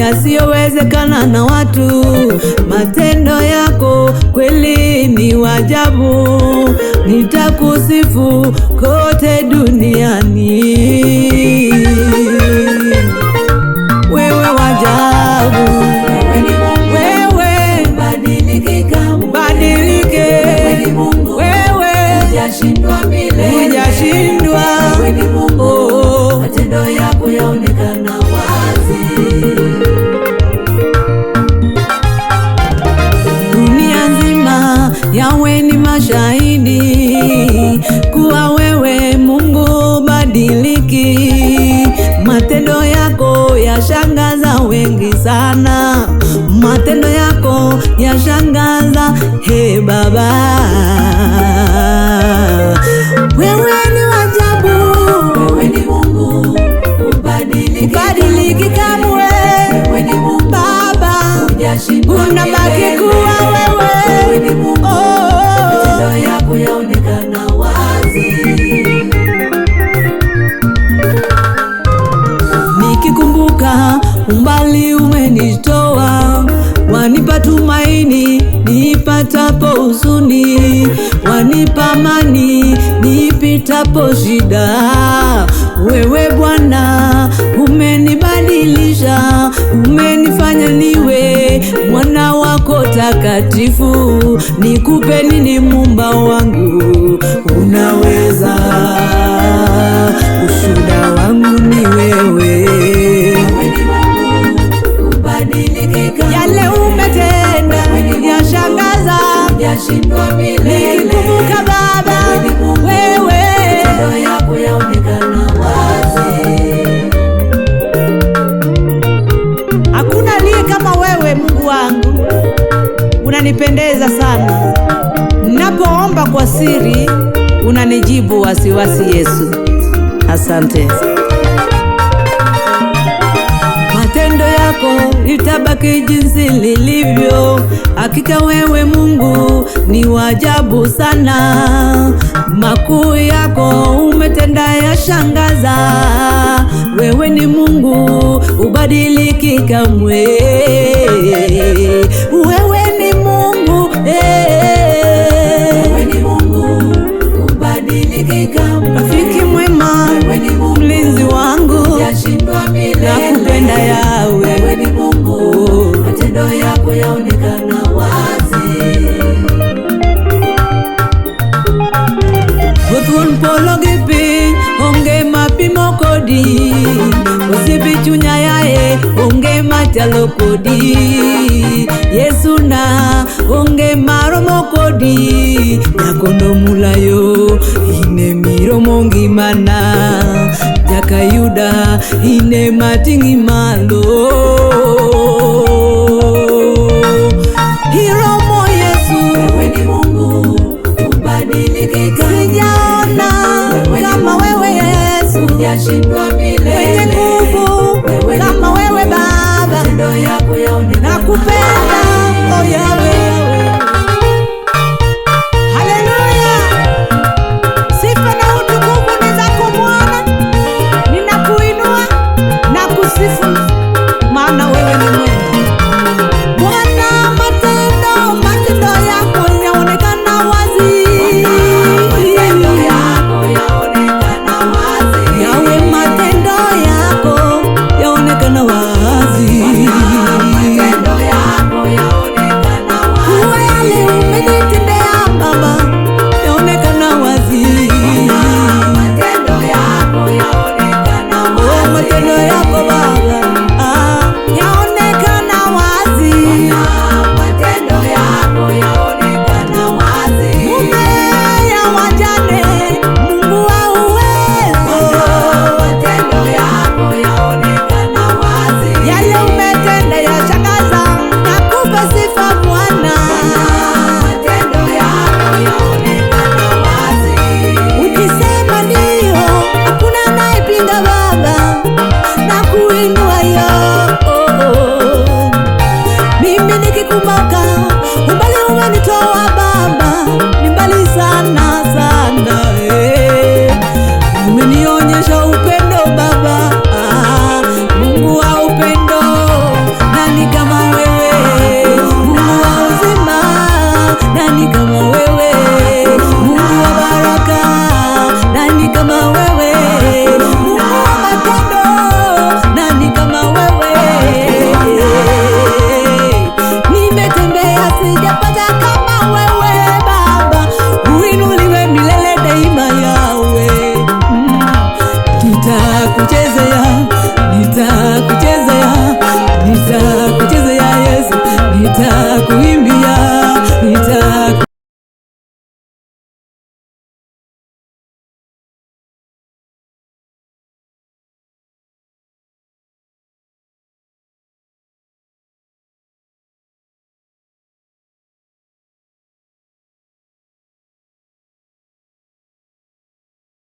yasiyowezekana na watu. Matendo yako kweli ni wajabu, nitakusifu kote duniani. Wewe wajabu, wewe badilike, wewe hujashindwa milele, hujashindwa. Oh, matendo yako yaonekana wazi. Dunia nzima yawe ni mashahidi kuwa wewe Mungu badiliki. Matendo yako yashangaza wengi sana, matendo yako yashangaza. He Baba, wewe ni wajabu, wewe ni Mungu ubadiliki kamwe. Wewe ni Mungu Baba, unabaki kuwa wewe. Wewe ni Mungu, matendo yako yaonekana wazi. Nikikumbuka umbali umenitoa, wanipa tumaini nipatapo huzuni, wanipa amani nipitapo shida. Wewe Bwana umenibadilisha, umenifanya niwe mwana wako takatifu. Nikupe nini Muumba wangu? Unaweza, ushuhuda wangu ni wewe. Yale umetenda yashangaza, nikikumbuka Baba, wewe matendo yako yaonekana wazi. Hakuna aliye kama wewe Mungu wangu, unanipendeza sana. Ninapoomba kwa siri unanijibu wasiwasi. Yesu, asante. Matendo yako itabaki jinsi lilivyo. Hakika wewe Mungu ni wajabu sana, makuu yako umetenda yashangaza. Wewe ni Mungu ubadiliki kamwe. Wewe ni Mungu, wewe ni Mungu ubadiliki kamwe. Rafiki mwema, mlinzi wangu, nakupenda yawe. Wewe ni Mungu, matendo yako yaonekana wazi. Gothun polo gipi onge mapimo kodi, osipichunya yae onge machalo kodi. Yesu na onge maromo kodi, yakondo mulayo ine miromo ngimana. Jakayuda ine matingi malo, hiromo Yesu. Wewe ni Mungu ubadiliki, sijaona kama wewe Yesu, hujashindwa